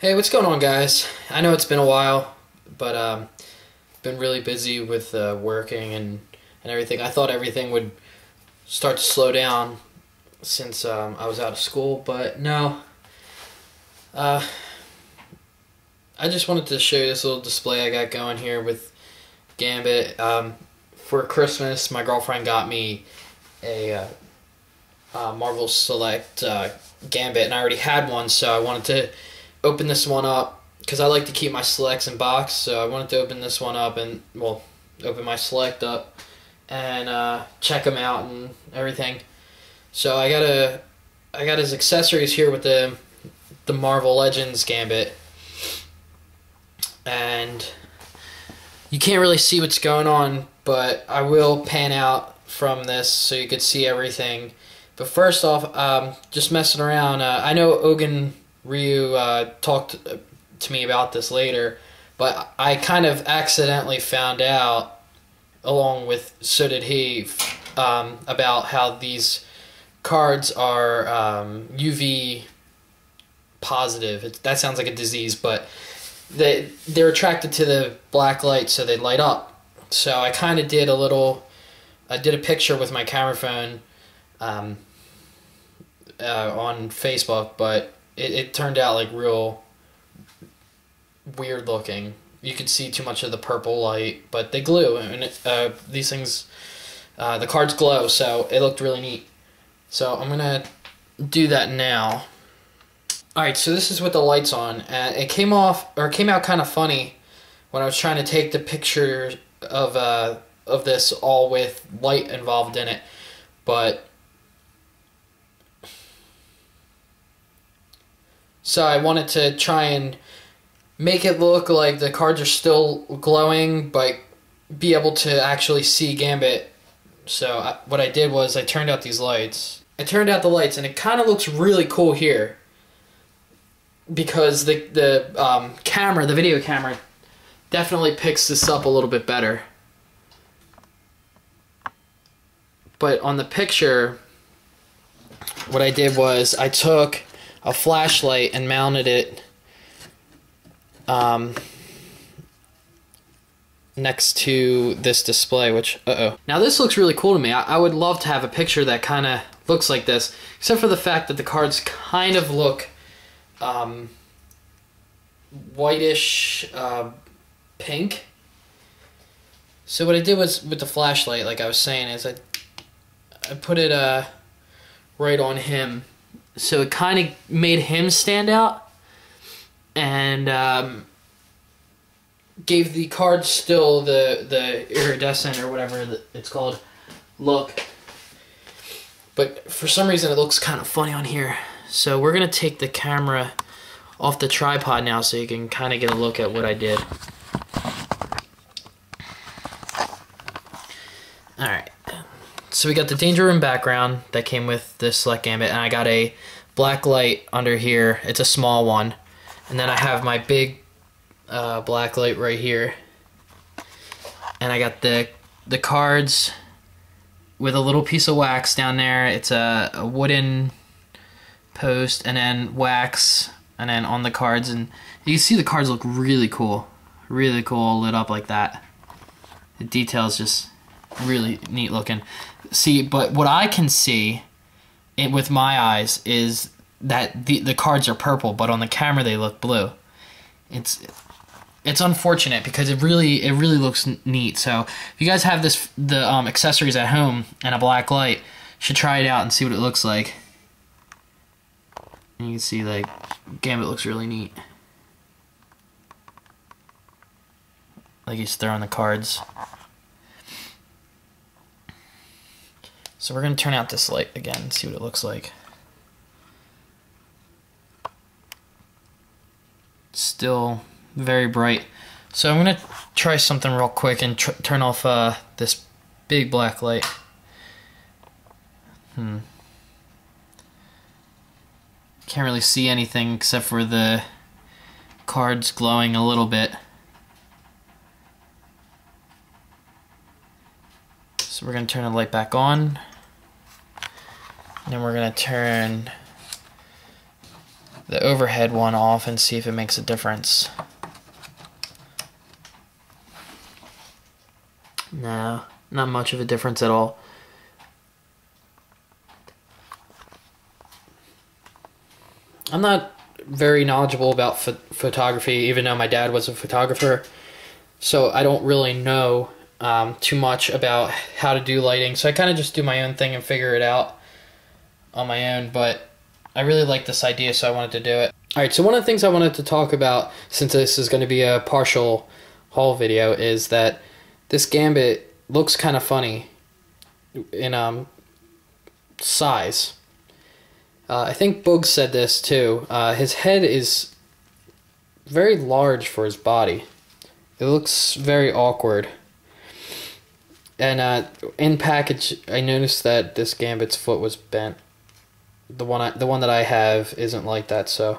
Hey, what's going on, guys? I know it's been a while, but been really busy with working and everything. I thought everything would start to slow down since I was out of school, but no. Uh, I just wanted to show you this little display I got going here with Gambit. For Christmas, my girlfriend got me a Marvel Select Gambit, and I already had one, so I wanted to open this one up because I like to keep my selects in box. So I wanted to open this one up and, well, open my select up and check them out and everything. So I got his accessories here with the Marvel Legends Gambit, and you can't really see what's going on, but I will pan out from this so you could see everything. But first off, just messing around. I know Ogun Ryu talked to me about this later, but I kind of accidentally found out, along with so did he, about how these cards are UV positive. That sounds like a disease, but they're attracted to the black light, so they light up. So I kind of did I did a picture with my camera phone on Facebook, but it turned out like real weird looking. You could see too much of the purple light, but they glue, and these things, the cards glow, so it looked really neat. So I'm gonna do that now. All right, so this is with the lights on, and it came out kind of funny when I was trying to take the picture of this all with light involved in it, but. So I wanted to try and make it look like the cards are still glowing, but be able to actually see Gambit. So what I did was I turned out these lights. I turned out the lights, and it kind of looks really cool here because the camera, the video camera, definitely picks this up a little bit better. But on the picture, what I did was I took a flashlight and mounted it next to this display, which, Now this looks really cool to me. I would love to have a picture that kind of looks like this, except for the fact that the cards kind of look whitish pink. So what I did was, with the flashlight, like I was saying, is I put it right on him. So it kind of made him stand out, and gave the card still the iridescent, or whatever it's called, look. But for some reason it looks kind of funny on here. So we're going to take the camera off the tripod now so you can kind of get a look at what I did. Alright. So we got the Danger Room background that came with this Select Gambit, and I got a black light under here. It's a small one. And then I have my big black light right here. And I got the cards with a little piece of wax down there. It's a wooden post, and then wax, and then on the cards. And you can see the cards look really cool. Really cool lit up like that. The details just really neat looking. See, but what I can see with my eyes is that the cards are purple, but on the camera they look blue. It's unfortunate because it really looks neat. So if you guys have the accessories at home and a black light, you should try it out and see what it looks like. And you can see, like, Gambit looks really neat. Like he's throwing the cards. So we're going to turn out this light again and see what it looks like. Still very bright. So I'm going to try something real quick and turn off this big black light. Can't really see anything except for the cards glowing a little bit. So we're going to turn the light back on. And then we're going to turn the overhead one off and see if it makes a difference. No, not much of a difference at all. I'm not very knowledgeable about photography, even though my dad was a photographer. So I don't really know too much about how to do lighting. So I kind of just do my own thing and figure it out on my own. But I really like this idea, so I wanted to do it. Alright, so one of the things I wanted to talk about, since this is going to be a partial haul video, is that this Gambit looks kind of funny in size. I think Boog said this too. His head is very large for his body. It looks very awkward. And in package, I noticed that this Gambit's foot was bent. The one that I have isn't like that, so,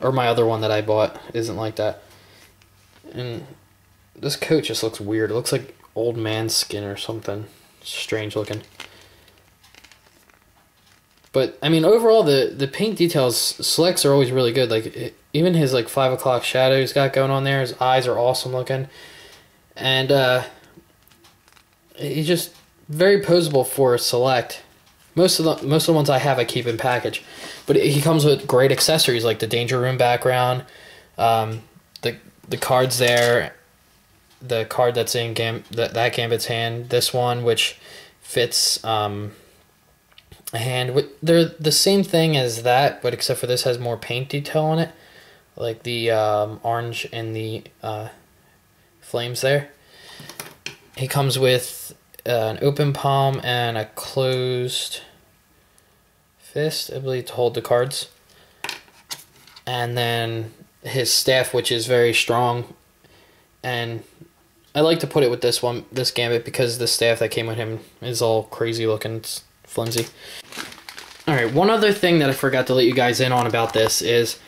or my other one that I bought isn't like that. And this coat just looks weird. It looks like old man skin or something. Strange looking. But I mean, overall, the paint details selects are always really good. Like even his like 5 o'clock shadow he's got going on there. His eyes are awesome looking, and he's just very posable for a select. Most of the ones I have I keep in package, but he comes with great accessories like the Danger Room background, the cards there, the card that's in that Gambit's hand, this one which fits a hand. They're the same thing as that, but except for this has more paint detail on it, like the orange and the flames there. He comes with an open palm and a closed fist, I believe, to hold the cards. And then his staff, which is very strong. And I like to put it with this Gambit, because the staff that came with him is all crazy looking. It's flimsy. Alright, one other thing that I forgot to let you guys in on about this is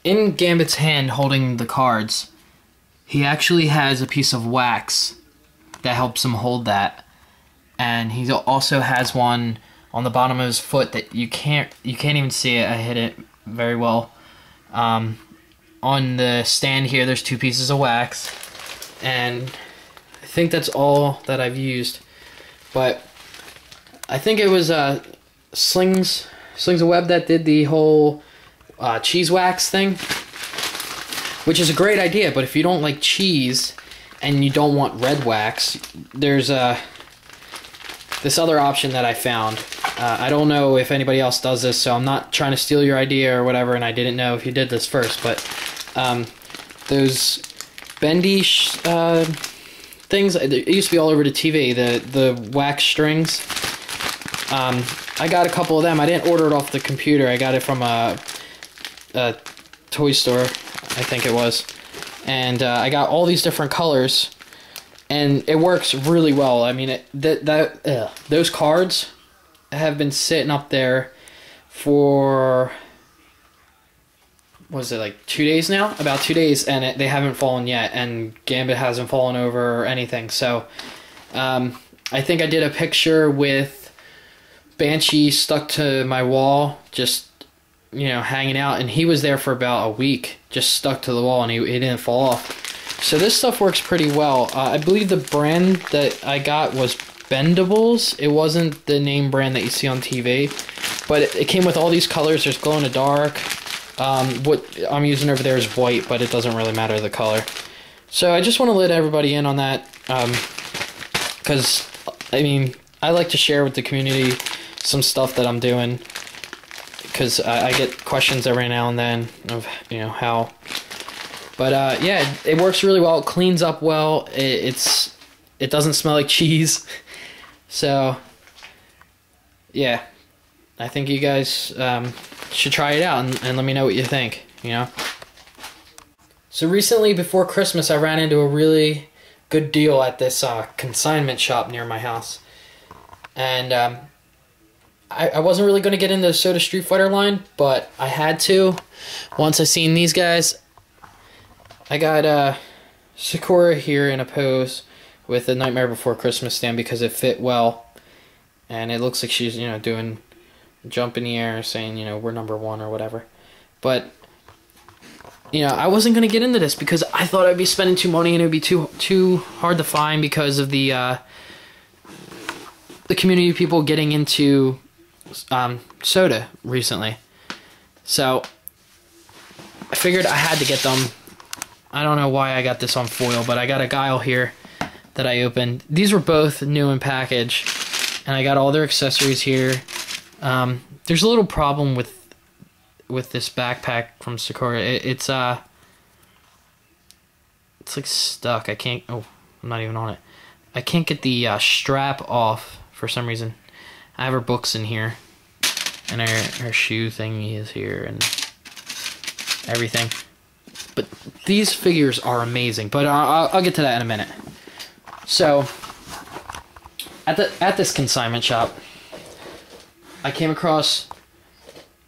in Gambit's hand holding the cards, he actually has a piece of wax that helps him hold that, and he also has one on the bottom of his foot that you can't even see it. I hit it very well. On the stand here, there's 2 pieces of wax, and I think that's all that I've used. But I think it was Slings of Web that did the whole cheese wax thing, which is a great idea. But if you don't like cheese and you don't want red wax, there's this other option that I found. I don't know if anybody else does this, so I'm not trying to steal your idea or whatever, and I didn't know if you did this first, but those bendy things, it used to be all over the TV, the wax strings. I got a couple of them. I didn't order it off the computer. I got it from a toy store, I think it was. And I got all these different colors, and it works really well. I mean, those cards have been sitting up there for, what was it, like 2 days now? About 2 days, and they haven't fallen yet, and Gambit hasn't fallen over or anything. So I think I did a picture with Banshee stuck to my wall, just, you know, hanging out, and he was there for about a week, just stuck to the wall, and he didn't fall off. So this stuff works pretty well. I believe the brand that I got was Bendables. It wasn't the name brand that you see on TV, but it came with all these colors. There's glow in the dark. What I'm using over there is white, but it doesn't really matter the color. So I just want to let everybody in on that, because I mean, I like to share with the community some stuff that I'm doing, because I get questions every now and then of, you know, how. But yeah, it works really well. It cleans up well. It doesn't smell like cheese. So yeah, I think you guys should try it out and let me know what you think, you know. So recently, before Christmas, I ran into a really good deal at this consignment shop near my house. And I wasn't really going to get into the Soda Street Fighter line, but I had to. Once I seen these guys, I got Sakura here in a pose with the Nightmare Before Christmas stand, because it fit well. And it looks like she's, you know, doing a jump in the air saying, you know, we're number one or whatever. But you know, I wasn't gonna get into this because I thought I'd be spending too money and it would be too hard to find because of the community of people getting into soda recently. So I figured I had to get them. I don't know why I got this on foil, but I got a Guile here that I opened. These were both new in package, and I got all their accessories here. There's a little problem with this backpack from Sakura. It's like stuck. I can't. Oh, I'm not even on it. I can't get the strap off for some reason. I have her books in here, and her shoe thingy is here, and everything. But these figures are amazing. But I'll get to that in a minute. So at this consignment shop, I came across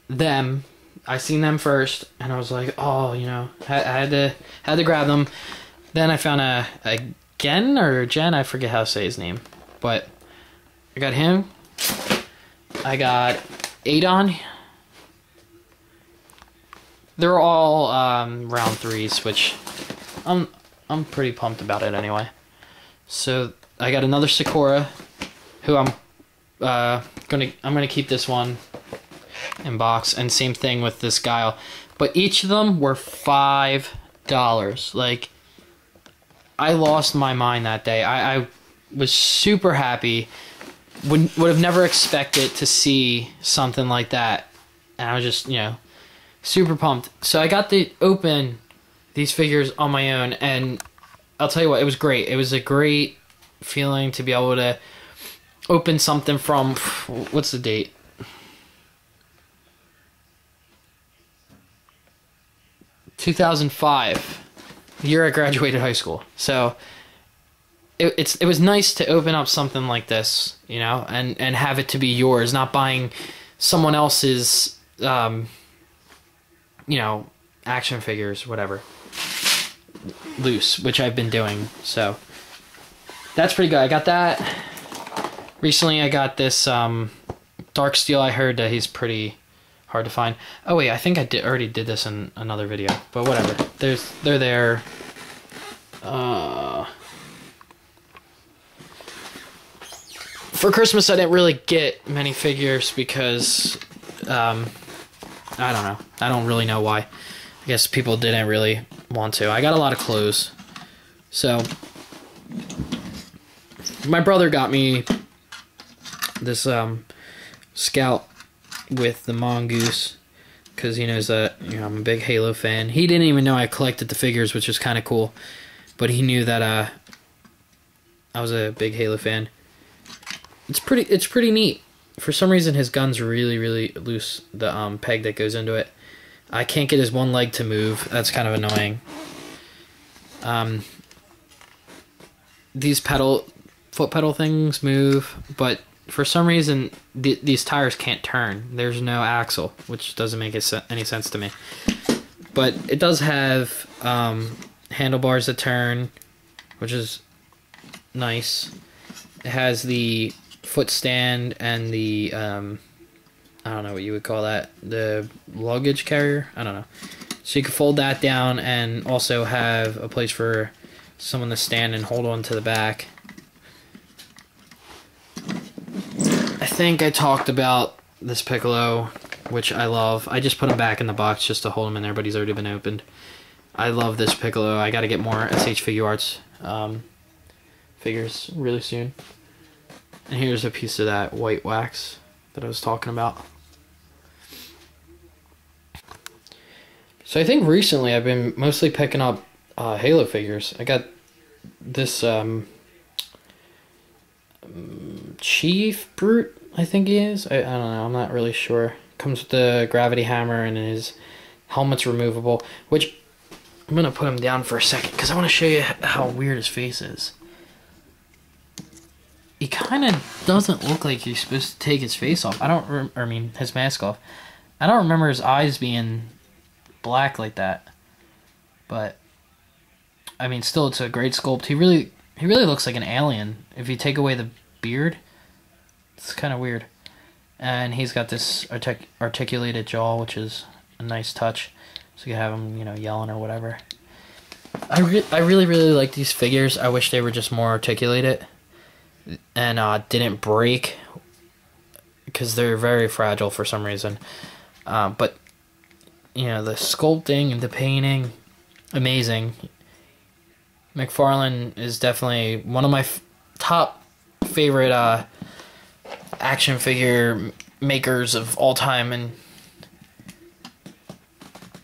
them. I seen them first, and I was like, oh, you know, I had to grab them. Then I found a Gen or Jen, I forget how to say his name, but I got him. I got Adon. They're all round 3s, which I'm pretty pumped about it anyway. So I got another Sakura, who I'm gonna keep this one in box, and same thing with this Guile. But each of them were $5. Like, I lost my mind that day. I was super happy. Would have never expected to see something like that, and I was just, you know, super pumped. So I got to open these figures on my own, and I'll tell you what, it was great. It was a great feeling to be able to open something from, what's the date? ...2005, the year I graduated high school. So it was nice to open up something like this, you know, and have it to be yours, not buying someone else's, you know, action figures, whatever, loose, which I've been doing. So that's pretty good. I got that. Recently I got this Dark Steel. I heard that he's pretty hard to find. Oh wait, I think I already did this in another video, but whatever. They're there. For Christmas I didn't really get many figures because I don't know. I don't really know why. I guess people didn't really want to. I got a lot of clothes. So my brother got me this Scout with the Mongoose because he knows that, you know, I'm a big Halo fan. He didn't even know I collected the figures, which was kind of cool, but he knew that I was a big Halo fan. It's pretty neat. For some reason his gun's really loose, the peg that goes into it. I can't get his one leg to move. That's kind of annoying. These foot pedal things move, but for some reason these tires can't turn. There's no axle, which doesn't make any sense to me. But it does have handlebars that turn, which is nice. It has the foot stand and the I don't know what you would call that, the luggage carrier, I don't know. So you can fold that down and also have a place for someone to stand and hold on to the back. I think I talked about this Piccolo, which I love. I just put him back in the box just to hold him in there, but he's already been opened. I love this Piccolo. I gotta get more SH Figure Arts figures really soon. And here's a piece of that white wax that I was talking about. So I think recently I've been mostly picking up Halo figures. I got this Chief Brute, I think he is. I don't know, I'm not really sure. Comes with the gravity hammer and his helmet's removable, which I'm going to put him down for a second because I want to show you how weird his face is. He kind of doesn't look like he's supposed to take his face off. I mean his mask off. I don't remember his eyes being black like that. But I mean, still, it's a great sculpt. He really looks like an alien. If you take away the beard, it's kind of weird. And he's got this articulated jaw, which is a nice touch. So you can have him, you know, yelling or whatever. I really like these figures. I wish they were just more articulated and didn't break, because they're very fragile for some reason. But you know, the sculpting and the painting, amazing. McFarlane is definitely one of my top favorite action figure makers of all time, and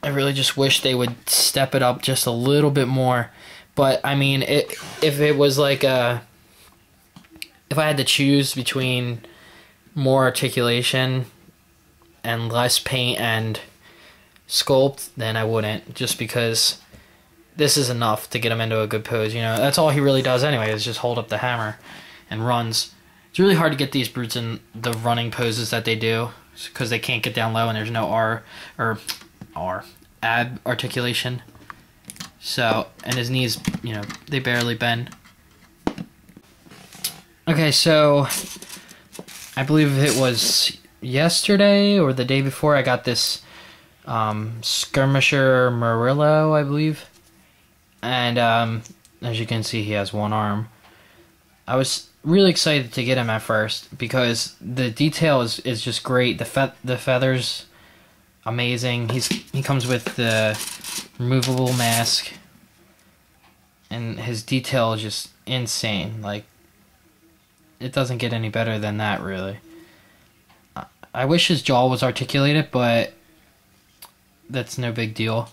I really just wish they would step it up just a little bit more. But I mean, if it was like if I had to choose between more articulation and less paint and sculpt, then I wouldn't, just because this is enough to get him into a good pose. You know, that's all he really does anyway, is just hold up the hammer and runs. It's really hard to get these brutes in the running poses that they do, because they can't get down low and there's no ab articulation. So, and his knees, you know, they barely bend. Okay, so I believe it was yesterday or the day before I got this Skirmisher Murillo, I believe. And as you can see, he has one arm. I was really excited to get him at first because the detail is just great. The feathers, amazing. He comes with the removable mask, and his detail is just insane. Like, it doesn't get any better than that, really. I wish his jaw was articulated, but that's no big deal.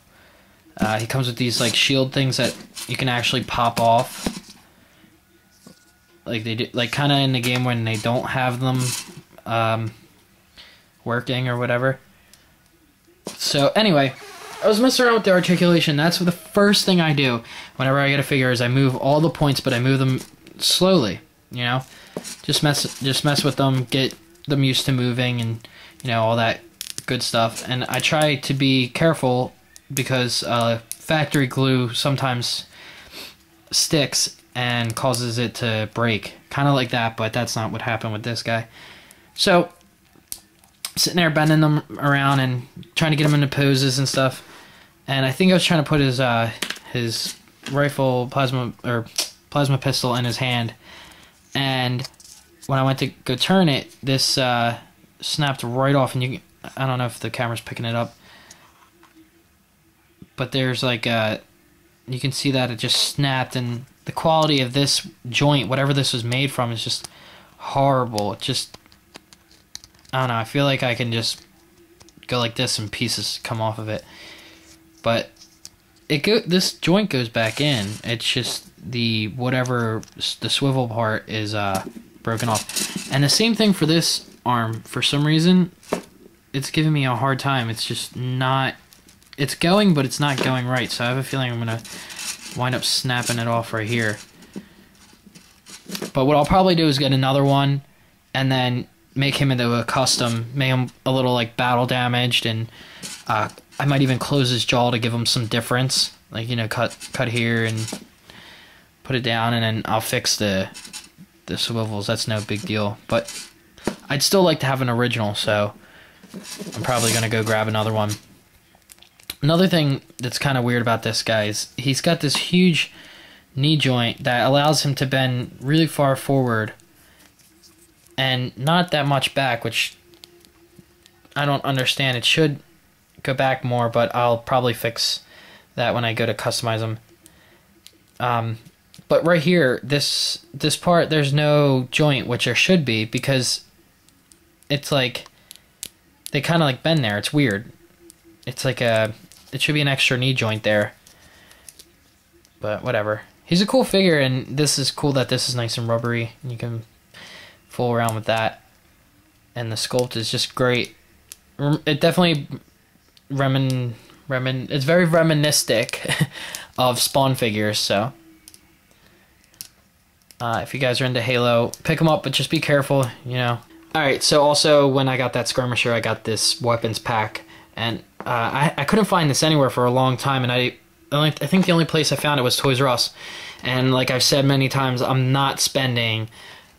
He comes with these like shield things that you can actually pop off, like they do, like kind of in the game when they don't have them working or whatever. So anyway, I was messing around with the articulation. That's the first thing I do whenever I get a figure, is I move all the points, but I move them slowly. You know, just mess with them, get them used to moving, and you know, all that good stuff. And I try to be careful, because factory glue sometimes sticks and causes it to break, kind of like that, but that's not what happened with this guy. So sitting there bending them around and trying to get him into poses and stuff, and I think I was trying to put his rifle plasma pistol in his hand, and when I went to go turn it, this snapped right off, and I don't know if the camera's picking it up, but there's like you can see that it just snapped, and the quality of this joint, whatever this was made from, is just horrible. It just, I don't know, I feel like I can just go like this and pieces come off of it. But this joint goes back in. It's just the swivel part is broken off. And the same thing for this arm. For some reason, it's giving me a hard time. It's just not, it's going, but it's not going right. So I have a feeling I'm gonna wind up snapping it off right here. But what I'll probably do is get another one and then make him into a custom, make him a little like battle damaged, and I might even close his jaw to give him some difference, like, you know, cut here and put it down, and then I'll fix the swivels. That's no big deal, but I'd still like to have an original, so I'm probably gonna go grab another one. Another thing that's kind of weird about this guy is he's got this huge knee joint that allows him to bend really far forward and not that much back, which I don't understand. It should go back more, but I'll probably fix that when I go to customize them. But right here, this part, there's no joint, which there should be, because it's like they kind of like bend there. It's weird. It's like it should be an extra knee joint there, but whatever. He's a cool figure, and this is cool that this is nice and rubbery, and you can fool around with that. And the sculpt is just great. It definitely it's very reminiscent of Spawn figures. So if you guys are into Halo, pick them up, but just be careful, you know. All right. So also, when I got that skirmisher, I got this weapons pack, and I couldn't find this anywhere for a long time, and I think the only place I found it was Toys R Us. And like I've said many times, I'm not spending,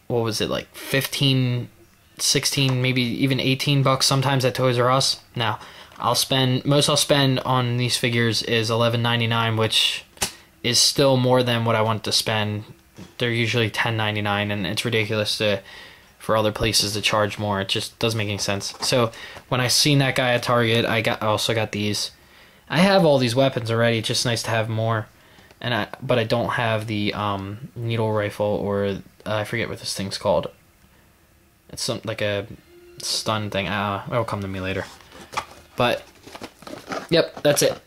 what was it, like 15, 16, maybe even 18 bucks sometimes at Toys R Us. Now, I'll spend on these figures is $11.99, which is still more than what I want to spend. They're usually $10.99, and it's ridiculous for other places to charge more. It just doesn't make any sense. So when I seen that guy at Target, I also got these. I have all these weapons already. It's just nice to have more. But I don't have the needle rifle, or I forget what this thing's called. It's like a stun thing. It'll come to me later. But, yep, that's it.